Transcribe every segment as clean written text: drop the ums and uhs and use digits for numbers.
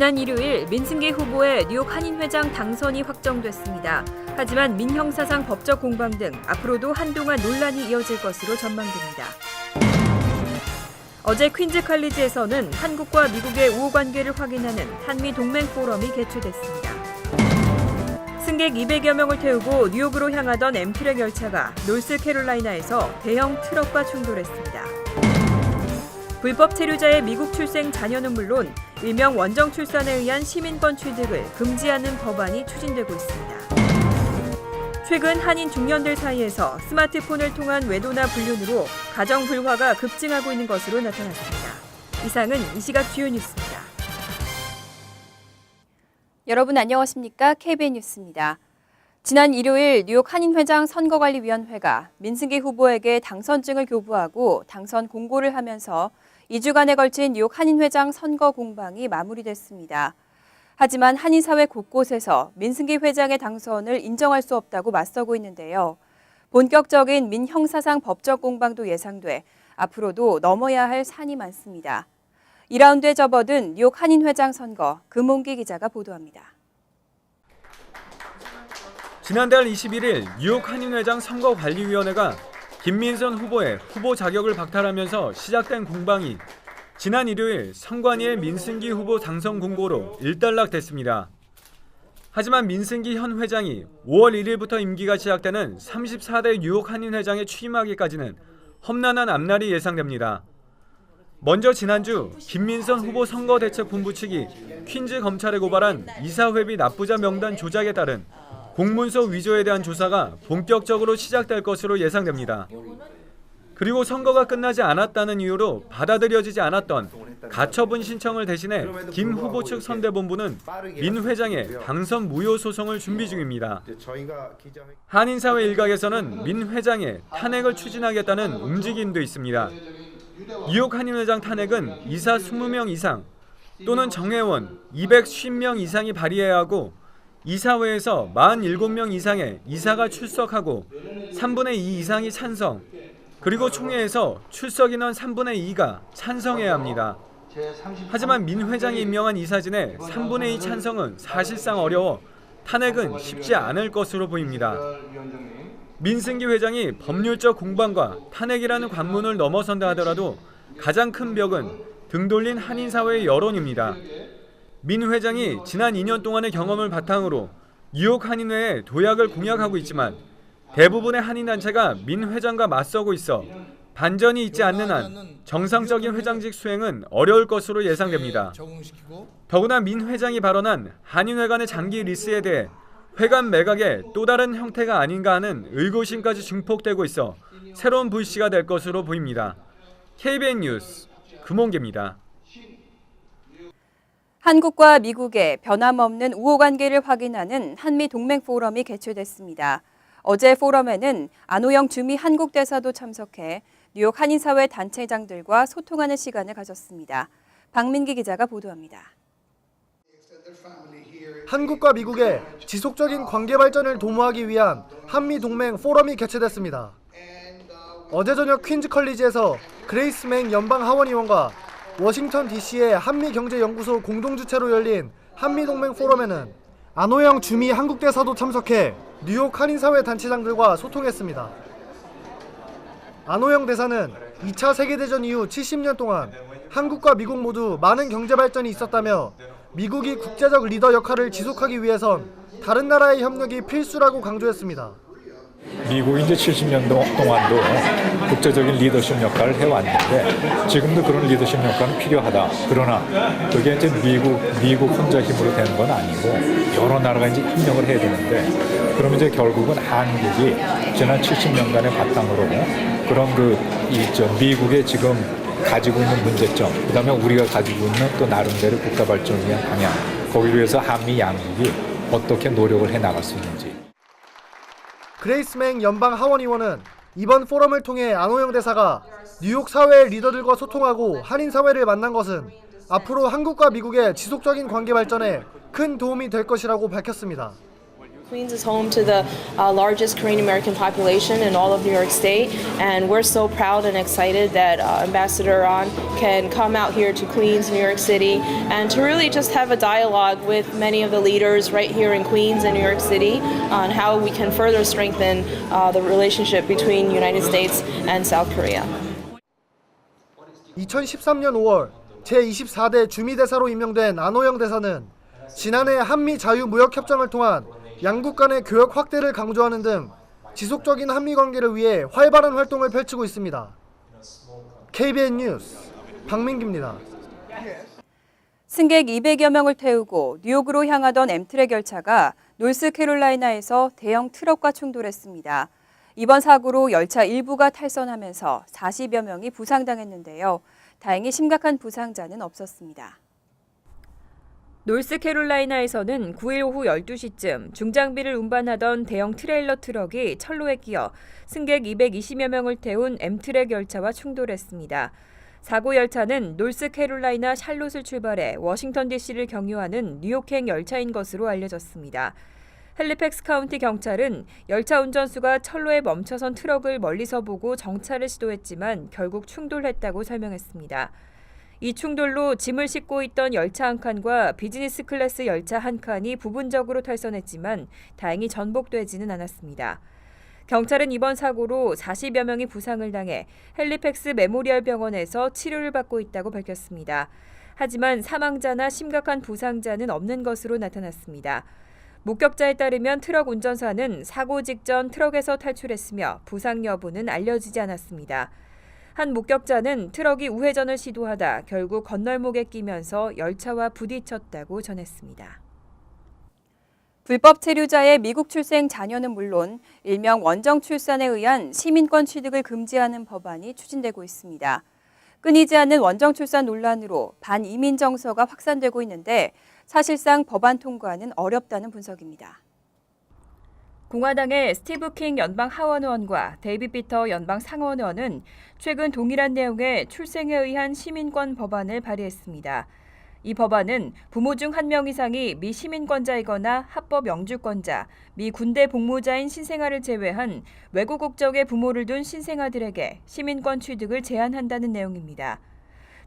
지난 일요일 민승기 후보의 뉴욕 한인회장 당선이 확정됐습니다. 하지만 민형사상 법적 공방 등 앞으로도 한동안 논란이 이어질 것으로 전망됩니다. 어제 퀸즈 칼리지에서는 한국과 미국의 우호 관계를 확인하는 한미 동맹 포럼이 개최됐습니다. 승객 200여 명을 태우고 뉴욕으로 향하던 엠트랙 열차가 노스캐롤라이나에서 대형 트럭과 충돌했습니다. 불법 체류자의 미국 출생 자녀는 물론 일명 원정 출산에 의한 시민권 취득을 금지하는 법안이 추진되고 있습니다. 최근 한인 중년들 사이에서 스마트폰을 통한 외도나 불륜으로 가정 불화가 급증하고 있는 것으로 나타났습니다. 이상은 이 시각 주요 뉴스입니다. 여러분 안녕하십니까? KBN 뉴스입니다. 지난 일요일 뉴욕 한인회장 선거관리위원회가 민승기 후보에게 당선증을 교부하고 당선 공고를 하면서 2주간에 걸친 뉴욕 한인회장 선거 공방이 마무리됐습니다. 하지만 한인사회 곳곳에서 민승기 회장의 당선을 인정할 수 없다고 맞서고 있는데요. 본격적인 민형사상 법적 공방도 예상돼 앞으로도 넘어야 할 산이 많습니다. 2라운드에 접어든 뉴욕 한인회장 선거, 금홍기 기자가 보도합니다. 지난달 21일 뉴욕 한인회장 선거관리위원회가 김민선 후보의 후보 자격을 박탈하면서 시작된 공방이 지난 일요일 선관위의 민승기 후보 당선 공고로 일단락됐습니다. 하지만 민승기 현 회장이 5월 1일부터 임기가 시작되는 34대 뉴욕 한인회장에 취임하기까지는 험난한 앞날이 예상됩니다. 먼저 지난주 김민선 후보 선거대책본부 측이 퀸즈 검찰에 고발한 이사회비 납부자 명단 조작에 따른 공문서 위조에 대한 조사가 본격적으로 시작될 것으로 예상됩니다. 그리고 선거가 끝나지 않았다는 이유로 받아들여지지 않았던 가처분 신청을 대신해 김 후보 측 선대본부는 민 회장의 당선 무효 소송을 준비 중입니다. 한인사회 일각에서는 민 회장의 탄핵을 추진하겠다는 움직임도 있습니다. 뉴욕 한인회장 탄핵은 이사 20명 이상 또는 정회원 250명 이상이 발의해야 하고 이사회에서 47명 이상의 이사가 출석하고 3분의 2 이상이 찬성, 그리고 총회에서 출석 인원 3분의 2가 찬성해야 합니다. 하지만 민 회장이 임명한 이사진의 3분의 2 찬성은 사실상 어려워 탄핵은 쉽지 않을 것으로 보입니다. 민승기 회장이 법률적 공방과 탄핵이라는 관문을 넘어선다 하더라도 가장 큰 벽은 등 돌린 한인사회의 여론입니다. 민 회장이 지난 2년 동안의 경험을 바탕으로 뉴욕 한인회에 도약을 공약하고 있지만 대부분의 한인단체가 민 회장과 맞서고 있어 반전이 있지 않는 한 정상적인 회장직 수행은 어려울 것으로 예상됩니다. 더구나 민 회장이 발언한 한인회 간의 장기 리스에 대해 회관 매각의 또 다른 형태가 아닌가 하는 의구심까지 증폭되고 있어 새로운 불씨가 될 것으로 보입니다. KBN 뉴스 금홍기입니다. 한국과 미국의 변함없는 우호 관계를 확인하는 한미 동맹 포럼이 개최됐습니다. 어제 포럼에는 안호영 주미 한국 대사도 참석해 뉴욕 한인사회 단체장들과 소통하는 시간을 가졌습니다. 박민기 기자가 보도합니다. 한국과 미국의 지속적인 관계 발전을 도모하기 위한 한미 동맹 포럼이 개최됐습니다. 어제 저녁 퀸즈 컬리지에서 그레이스 맹 연방 하원의원과 워싱턴 DC의 한미경제연구소 공동주최로 열린 한미동맹 포럼에는 안호영 주미 한국대사도 참석해 뉴욕 한인사회 단체장들과 소통했습니다. 안호영 대사는 2차 세계대전 이후 70년 동안 한국과 미국 모두 많은 경제발전이 있었다며 미국이 국제적 리더 역할을 지속하기 위해선 다른 나라의 협력이 필수라고 강조했습니다. 미국이 이제 70년 동안도 국제적인 리더십 역할을 해왔는데 지금도 그런 리더십 역할은 필요하다. 그러나 그게 이제 미국 혼자 힘으로 되는 건 아니고 여러 나라가 이제 협력을 해야 되는데 그럼 이제 결국은 한국이 지난 70년간의 바탕으로 그런 미국의 지금 가지고 있는 문제점, 그다음에 우리가 가지고 있는 또 나름대로 국가 발전을 위한 방향, 거기를 위해서 한미 양국이 어떻게 노력을 해 나갈 수 있는지. 그레이스 맹 연방 하원의원은 이번 포럼을 통해 안호영 대사가 뉴욕 사회의 리더들과 소통하고 한인 사회를 만난 것은 앞으로 한국과 미국의 지속적인 관계 발전에 큰 도움이 될 것이라고 밝혔습니다. Queens is home to the largest Korean American population in all of New York State, and we're so proud and excited that Ambassador An can come out here to Queens, New York City, and to really just have a dialogue with many of the leaders right here in Queens and New York City on how we can further strengthen the relationship between the United States and South Korea. 2013년 5월 제24대 주미대사로 임명된 안호영 대사는 지난해 한미 자유무역협정을 통한 양국 간의 교역 확대를 강조하는 등 지속적인 한미 관계를 위해 활발한 활동을 펼치고 있습니다. KBN 뉴스 박민기입니다. 승객 200여 명을 태우고 뉴욕으로 향하던 엠트랙 열차가 노스캐롤라이나에서 대형 트럭과 충돌했습니다. 이번 사고로 열차 일부가 탈선하면서 40여 명이 부상당했는데요. 다행히 심각한 부상자는 없었습니다. 노스캐롤라이나에서는 9일 오후 12시쯤 중장비를 운반하던 대형 트레일러 트럭이 철로에 끼어 승객 220여 명을 태운 엠트랙 열차와 충돌했습니다. 사고 열차는 노스캐롤라이나 샬롯을 출발해 워싱턴 DC를 경유하는 뉴욕행 열차인 것으로 알려졌습니다. 헬리팩스 카운티 경찰은 열차 운전수가 철로에 멈춰선 트럭을 멀리서 보고 정차를 시도했지만 결국 충돌했다고 설명했습니다. 이 충돌로 짐을 싣고 있던 열차 한 칸과 비즈니스 클래스 열차 한 칸이 부분적으로 탈선했지만 다행히 전복되지는 않았습니다. 경찰은 이번 사고로 40여 명이 부상을 당해 헬리팩스 메모리얼 병원에서 치료를 받고 있다고 밝혔습니다. 하지만 사망자나 심각한 부상자는 없는 것으로 나타났습니다. 목격자에 따르면 트럭 운전사는 사고 직전 트럭에서 탈출했으며 부상 여부는 알려지지 않았습니다. 한 목격자는 트럭이 우회전을 시도하다 결국 건널목에 끼면서 열차와 부딪혔다고 전했습니다. 불법 체류자의 미국 출생 자녀는 물론 일명 원정 출산에 의한 시민권 취득을 금지하는 법안이 추진되고 있습니다. 끊이지 않는 원정 출산 논란으로 반이민 정서가 확산되고 있는데 사실상 법안 통과는 어렵다는 분석입니다. 공화당의 스티브 킹 연방 하원의원과 데이빗 피터 연방 상원의원은 최근 동일한 내용의 출생에 의한 시민권 법안을 발의했습니다. 이 법안은 부모 중 한 명 이상이 미 시민권자이거나 합법 영주권자, 미 군대 복무자인 신생아를 제외한 외국 국적의 부모를 둔 신생아들에게 시민권 취득을 제한한다는 내용입니다.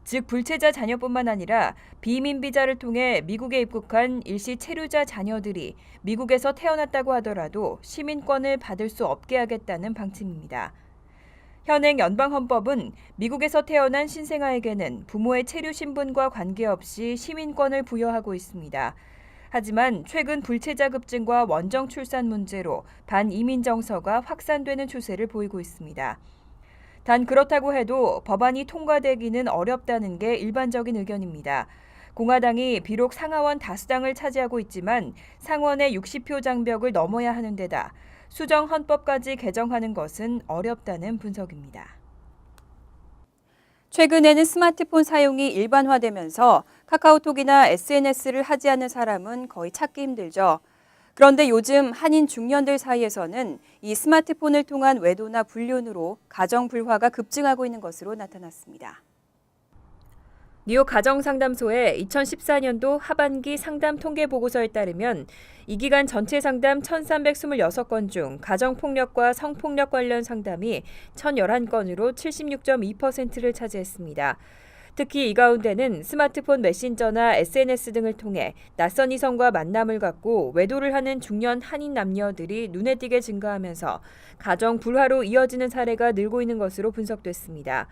즉 불체자 자녀뿐만 아니라 비민 비자를 통해 미국에 입국한 일시 체류자 자녀들이 미국에서 태어났다고 하더라도 시민권을 받을 수 없게 하겠다는 방침입니다. 현행 연방헌법은 미국에서 태어난 신생아에게는 부모의 체류 신분과 관계없이 시민권을 부여하고 있습니다. 하지만 최근 불체자 급증과 원정 출산 문제로 반이민 정서가 확산되는 추세를 보이고 있습니다. 단 그렇다고 해도 법안이 통과되기는 어렵다는 게 일반적인 의견입니다. 공화당이 비록 상하원 다수당을 차지하고 있지만 상원의 60표 장벽을 넘어야 하는 데다 수정 헌법까지 개정하는 것은 어렵다는 분석입니다. 최근에는 스마트폰 사용이 일반화되면서 카카오톡이나 SNS를 하지 않는 사람은 거의 찾기 힘들죠. 그런데 요즘 한인 중년들 사이에서는 이 스마트폰을 통한 외도나 불륜으로 가정 불화가 급증하고 있는 것으로 나타났습니다. 뉴욕 가정상담소의 2014년도 하반기 상담 통계 보고서에 따르면 이 기간 전체 상담 1,326건 중 가정폭력과 성폭력 관련 상담이 1,011건으로 76.2%를 차지했습니다. 특히 이 가운데는 스마트폰 메신저나 SNS 등을 통해 낯선 이성과 만남을 갖고 외도를 하는 중년 한인 남녀들이 눈에 띄게 증가하면서 가정 불화로 이어지는 사례가 늘고 있는 것으로 분석됐습니다.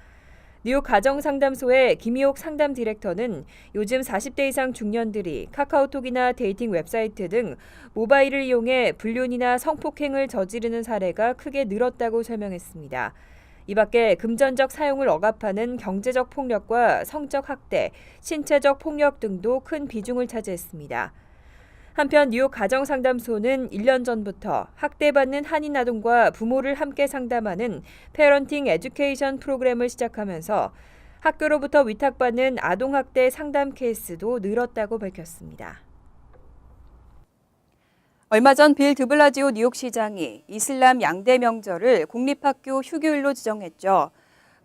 뉴욕 가정상담소의 김희옥 상담 디렉터는 요즘 40대 이상 중년들이 카카오톡이나 데이팅 웹사이트 등 모바일을 이용해 불륜이나 성폭행을 저지르는 사례가 크게 늘었다고 설명했습니다. 이 밖에 금전적 사용을 억압하는 경제적 폭력과 성적 학대, 신체적 폭력 등도 큰 비중을 차지했습니다. 한편 뉴욕 가정상담소는 1년 전부터 학대받는 한인 아동과 부모를 함께 상담하는 페런팅 에듀케이션 프로그램을 시작하면서 학교로부터 위탁받는 아동학대 상담 케이스도 늘었다고 밝혔습니다. 얼마 전 빌 드블라지오 뉴욕시장이 이슬람 양대 명절을 공립학교 휴교일로 지정했죠.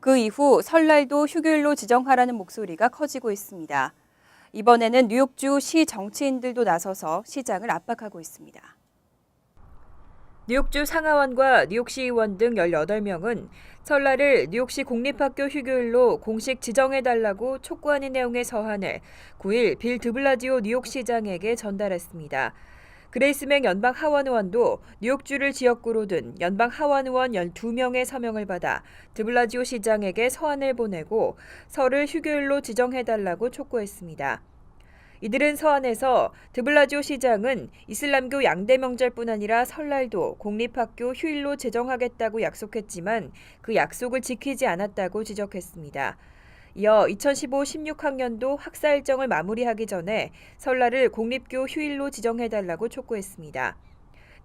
그 이후 설날도 휴교일로 지정하라는 목소리가 커지고 있습니다. 이번에는 뉴욕주 시 정치인들도 나서서 시장을 압박하고 있습니다. 뉴욕주 상하원과 뉴욕시 의원 등 18명은 설날을 뉴욕시 공립학교 휴교일로 공식 지정해달라고 촉구하는 내용의 서한을 9일 빌 드블라지오 뉴욕시장에게 전달했습니다. 그레이스 맹 연방 하원 의원도 뉴욕주를 지역구로 둔 연방 하원 의원 12명의 서명을 받아 드블라지오 시장에게 서한을 보내고 설을 휴교일로 지정해달라고 촉구했습니다. 이들은 서한에서 드블라지오 시장은 이슬람교 양대 명절뿐 아니라 설날도 공립학교 휴일로 제정하겠다고 약속했지만 그 약속을 지키지 않았다고 지적했습니다. 이어 2015-16학년도 학사 일정을 마무리하기 전에 설날을 공립교 휴일로 지정해달라고 촉구했습니다.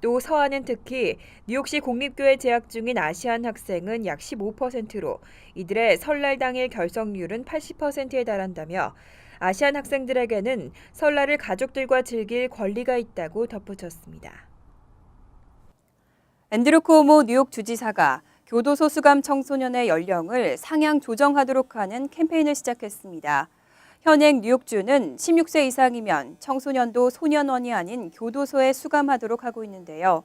또 서한은 특히 뉴욕시 공립교에 재학 중인 아시안 학생은 약 15%로 이들의 설날 당일 결석률은 80%에 달한다며 아시안 학생들에게는 설날을 가족들과 즐길 권리가 있다고 덧붙였습니다. 앤드루 쿠오모 뉴욕 주지사가 교도소 수감 청소년의 연령을 상향 조정하도록 하는 캠페인을 시작했습니다. 현행 뉴욕주는 16세 이상이면 청소년도 소년원이 아닌 교도소에 수감하도록 하고 있는데요.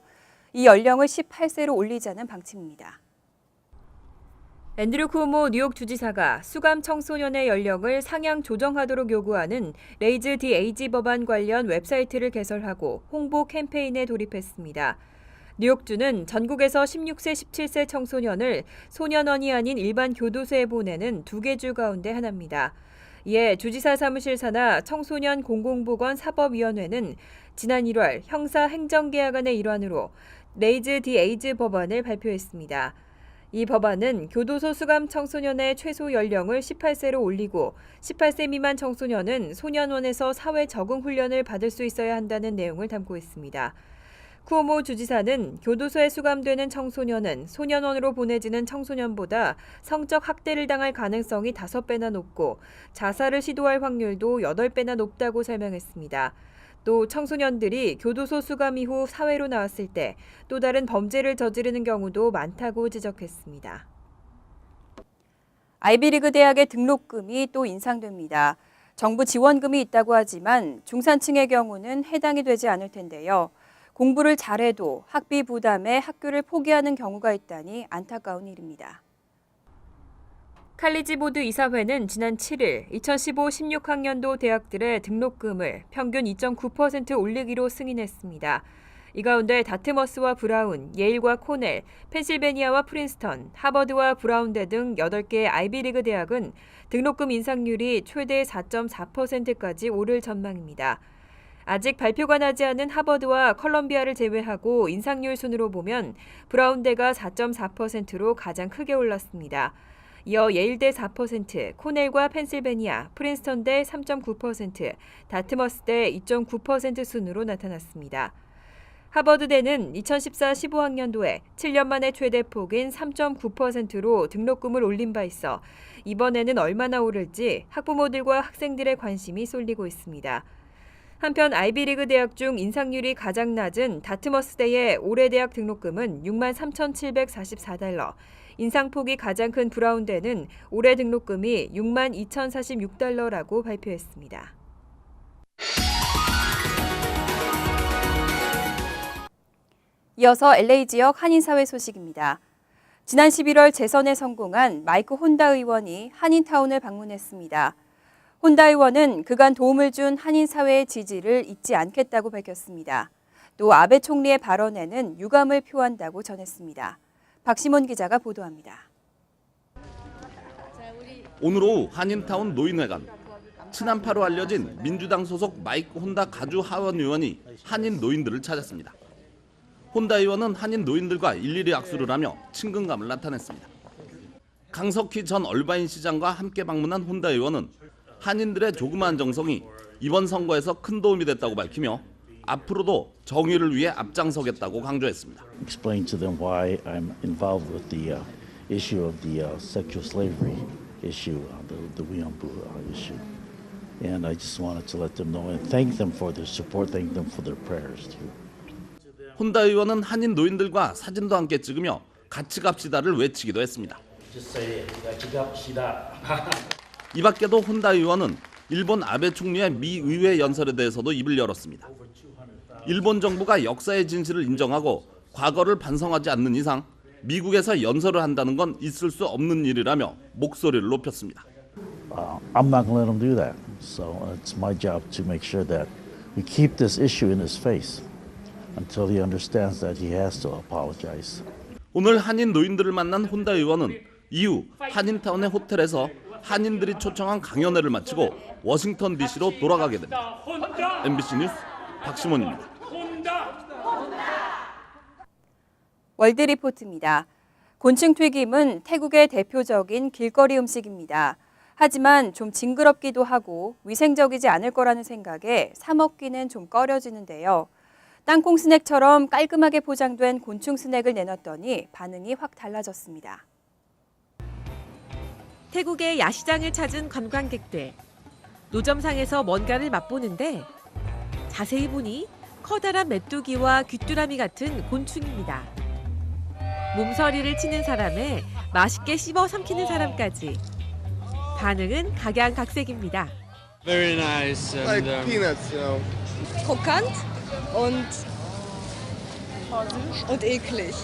이 연령을 18세로 올리자는 방침입니다. 앤드루 쿠오모 뉴욕 주지사가 수감 청소년의 연령을 상향 조정하도록 요구하는 레이즈 디 에이지 법안 관련 웹사이트를 개설하고 홍보 캠페인에 돌입했습니다. 뉴욕주는 전국에서 16세, 17세 청소년을 소년원이 아닌 일반 교도소에 보내는 2개 주 가운데 하나입니다. 이에 주지사 사무실 산하 청소년 공공보건 사법위원회는 지난 1월 형사행정계약안의 일환으로 레이즈 디 에이지 법안을 발표했습니다. 이 법안은 교도소 수감 청소년의 최소 연령을 18세로 올리고 18세 미만 청소년은 소년원에서 사회 적응 훈련을 받을 수 있어야 한다는 내용을 담고 있습니다. 쿠오모 주지사는 교도소에 수감되는 청소년은 소년원으로 보내지는 청소년보다 성적 학대를 당할 가능성이 5배나 높고 자살을 시도할 확률도 8배나 높다고 설명했습니다. 또 청소년들이 교도소 수감 이후 사회로 나왔을 때 또 다른 범죄를 저지르는 경우도 많다고 지적했습니다. 아이비리그 대학의 등록금이 또 인상됩니다. 정부 지원금이 있다고 하지만 중산층의 경우는 해당이 되지 않을 텐데요. 공부를 잘해도 학비 부담에 학교를 포기하는 경우가 있다니 안타까운 일입니다. 칼리지 보드 이사회는 지난 7일 2015-16학년도 대학들의 등록금을 평균 2.9% 올리기로 승인했습니다. 이 가운데 다트머스와 브라운, 예일과 코넬, 펜실베니아와 프린스턴, 하버드와 브라운대 등 8개의 아이비리그 대학은 등록금 인상률이 최대 4.4%까지 오를 전망입니다. 아직 발표가 나지 않은 하버드와 컬럼비아를 제외하고 인상률 순으로 보면 브라운대가 4.4%로 가장 크게 올랐습니다. 이어 예일대 4%, 코넬과 펜실베니아, 프린스턴대 3.9%, 다트머스대 2.9% 순으로 나타났습니다. 하버드대는 2014-15학년도에 7년 만에 최대 폭인 3.9%로 등록금을 올린 바 있어 이번에는 얼마나 오를지 학부모들과 학생들의 관심이 쏠리고 있습니다. 한편 아이비리그 대학 중 인상률이 가장 낮은 다트머스대의 올해 대학 등록금은 63,744달러, 인상폭이 가장 큰 브라운대는 올해 등록금이 62,046달러라고 발표했습니다. 이어서 LA 지역 한인사회 소식입니다. 지난 11월 재선에 성공한 마이크 혼다 의원이 한인타운을 방문했습니다. 혼다 의원은 그간 도움을 준 한인사회의 지지를 잊지 않겠다고 밝혔습니다. 또 아베 총리의 발언에는 유감을 표한다고 전했습니다. 박시몬 기자가 보도합니다. 오늘 오후 한인타운 노인회관. 친한파로 알려진 민주당 소속 마이크 혼다 가주 하원 의원이 한인 노인들을 찾았습니다. 혼다 의원은 한인 노인들과 일일이 악수를 하며 친근감을 나타냈습니다. 강석희 전 얼바인 시장과 함께 방문한 혼다 의원은 한인들의 조그마한 정성이 이번 선거에서 큰 도움이 됐다고 밝히며 앞으로도 정의를 위해 앞장서겠다고 강조했습니다. Explain to them why I'm involved with the issue of the sexual slavery issue, the Wianbu issue. And I just wanted to let them know and thank them for their support, thank them for their prayers too. 혼다 의원은 한인 노인들과 사진도 함께 찍으며 같이 갑시다를 외치기도 했습니다. 이 밖에도 혼다 의원은 일본 아베 총리의 미 의회 연설에 대해서도 입을 열었습니다. 일본 정부가 역사의 진실을 인정하고 과거를 반성하지 않는 이상 미국에서 연설을 한다는 건 있을 수 없는 일이라며 목소리를 높였습니다. I'm not going to let him do that. So it's my job to make sure that we keep this issue in his face until he understands that he has to apologize. 오늘 한인 노인들을 만난 혼다 의원은 이후 한인타운의 호텔에서 한인들이 초청한 강연회를 마치고 워싱턴 DC로 돌아가게 됩니다. MBC 뉴스 박시몬입니다. 월드리포트입니다. 곤충 튀김은 태국의 대표적인 길거리 음식입니다. 하지만 좀 징그럽기도 하고 위생적이지 않을 거라는 생각에 사 먹기는 좀 꺼려지는데요. 땅콩 스낵처럼 깔끔하게 포장된 곤충 스낵을 내놨더니 반응이 확 달라졌습니다. 태국의 야시장을 찾은 관광객들. 노점상에서 뭔가를 맛보는데 자세히 보니 커다란 메뚜기와 귀뚜라미 같은 곤충입니다. 몸서리를 치는 사람에 맛있게 씹어 삼키는 사람까지. 반응은 각양각색입니다. Very nice. And, Like peanuts, you know. Krokant und eklig.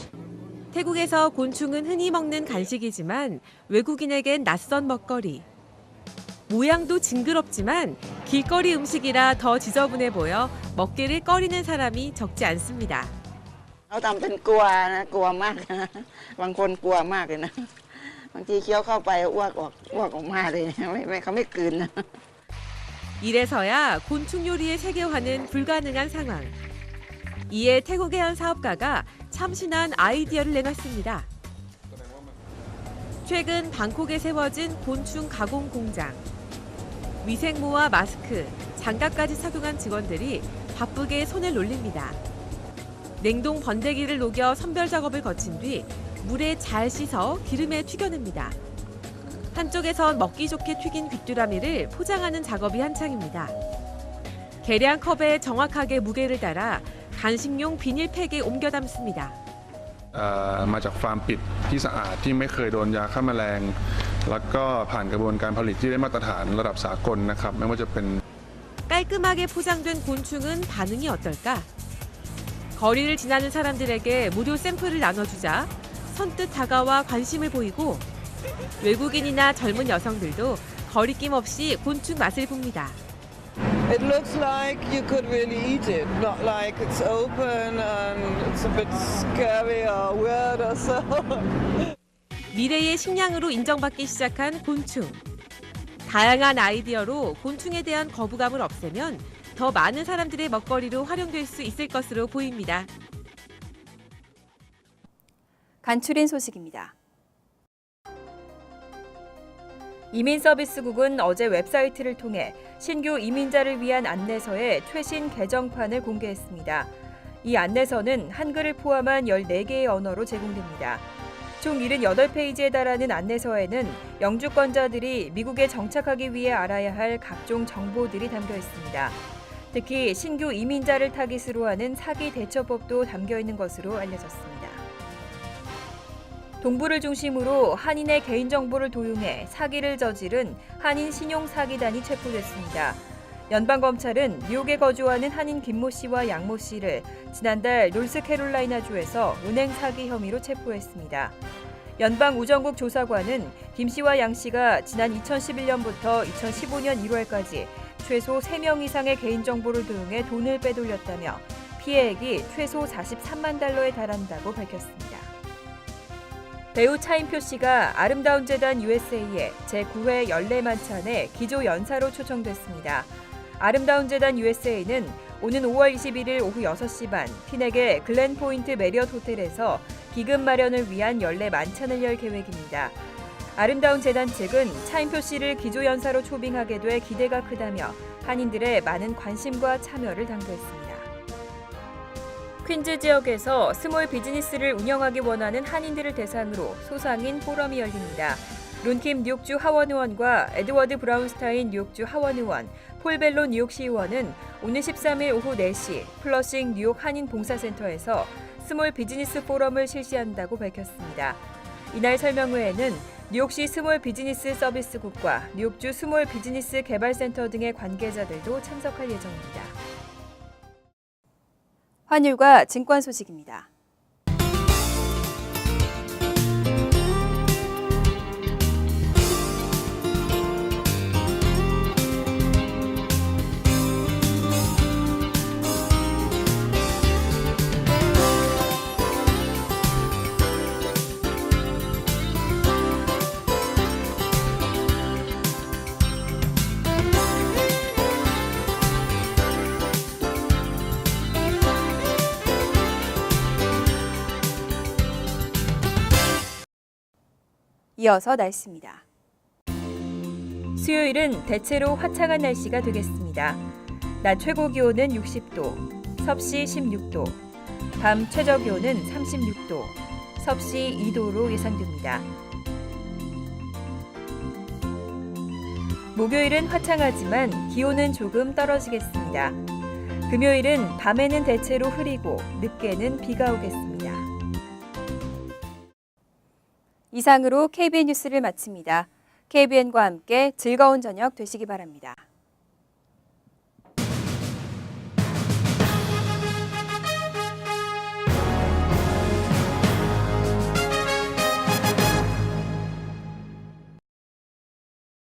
태국에서 곤충은 흔히 먹는 간식이지만 외국인에겐 낯선 먹거리. 모양도 징그럽지만 길거리 음식이라 더 지저분해 보여 먹기를 꺼리는 사람이 적지 않습니다. เขาทำเป็นกลัวนะกลัวมาก บางคนกลัวมากเลยนะ บางทีเคี้ยวเข้าไปอ้วกออกมาเลยเขาไม่กลืนนะ 이래서야 곤충 요리의 세계화는 불가능한 상황. 이에 태국의 한 사업가가 참신한 아이디어를 내놨습니다. 최근 방콕에 세워진 곤충 가공 공장. 위생모와 마스크, 장갑까지 착용한 직원들이 바쁘게 손을 놀립니다. 냉동 번데기를 녹여 선별 작업을 거친 뒤 물에 잘 씻어 기름에 튀겨냅니다. 한쪽에선 먹기 좋게 튀긴 귀뚜라미를 포장하는 작업이 한창입니다. 계량 컵에 정확하게 무게를 따라 간식용 비닐팩에 옮겨 담습니다. มาจากฟาร์มปิดที่สะอาดที่ไม่เคยโดนยาฆ่าแมลงแล้วก็ผ่านกระบวนการผลิตที่ได้มาตรฐานระดับสากลนะครับไม่ว่าจะเป็น 깔끔하게 포장된 곤충은 반응이 어떨까? 거리를 지나는 사람들에게 무료 샘플을 나눠주자 선뜻 다가와 관심을 보이고 외국인이나 젊은 여성들도 거리낌 없이 곤충 맛을 봅니다. It looks like you could really eat it, not like it's open and it's a bit scary or weird or so. 미래의 식량으로 인정받기 시작한 곤충. 다양한 아이디어로 곤충에 대한 거부감을 없애면 더 많은 사람들의 먹거리로 활용될 수 있을 것으로 보입니다. 간추린 소식입니다. 이민서비스국은 어제 웹사이트를 통해 신규 이민자를 위한 안내서의 최신 개정판을 공개했습니다. 이 안내서는 한글을 포함한 14개의 언어로 제공됩니다. 총 78페이지에 달하는 안내서에는 영주권자들이 미국에 정착하기 위해 알아야 할 각종 정보들이 담겨 있습니다. 특히 신규 이민자를 타깃으로 하는 사기 대처법도 담겨 있는 것으로 알려졌습니다. 동부를 중심으로 한인의 개인정보를 도용해 사기를 저지른 한인 신용사기단이 체포됐습니다. 연방검찰은 뉴욕에 거주하는 한인 김모 씨와 양모 씨를 지난달 노스캐롤라이나주에서 은행 사기 혐의로 체포했습니다. 연방우정국 조사관은 김 씨와 양 씨가 지난 2011년부터 2015년 1월까지 최소 3명 이상의 개인정보를 도용해 돈을 빼돌렸다며 피해액이 최소 43만 달러에 달한다고 밝혔습니다. 배우 차인표 씨가 아름다운 재단 USA의 제9회 연례 만찬에 기조 연사로 초청됐습니다. 아름다운 재단 USA는 오는 5월 21일 오후 6시 반 티넥의 글렌포인트 메리엇 호텔에서 기금 마련을 위한 연례 만찬을 열 계획입니다. 아름다운 재단 측은 차인표 씨를 기조 연사로 초빙하게 돼 기대가 크다며 한인들의 많은 관심과 참여를 당부했습니다. 퀸즈 지역에서 스몰 비즈니스를 운영하기 원하는 한인들을 대상으로 소상인 포럼이 열립니다. 론킴 뉴욕주 하원 의원과 에드워드 브라운스타인 뉴욕주 하원 의원, 폴 벨로 뉴욕시 의원은 오늘 13일 오후 4시 플러싱 뉴욕 한인 봉사센터에서 스몰 비즈니스 포럼을 실시한다고 밝혔습니다. 이날 설명회에는 뉴욕시 스몰 비즈니스 서비스국과 뉴욕주 스몰 비즈니스 개발센터 등의 관계자들도 참석할 예정입니다. 환율과 증권 소식입니다. 이어서 날씨입니다. 수요일은 대체로 화창한 날씨가 되겠습니다. 낮 최고 기온은 60도, 섭씨 16도, 밤 최저 기온은 36도, 섭씨 2도로 예상됩니다. 목요일은 화창하지만 기온은 조금 떨어지겠습니다. 금요일은 밤에는 대체로 흐리고 늦게는 비가 오겠습니다. 이상으로 KBN 뉴스를 마칩니다. KBN과 함께 즐거운 저녁 되시기 바랍니다.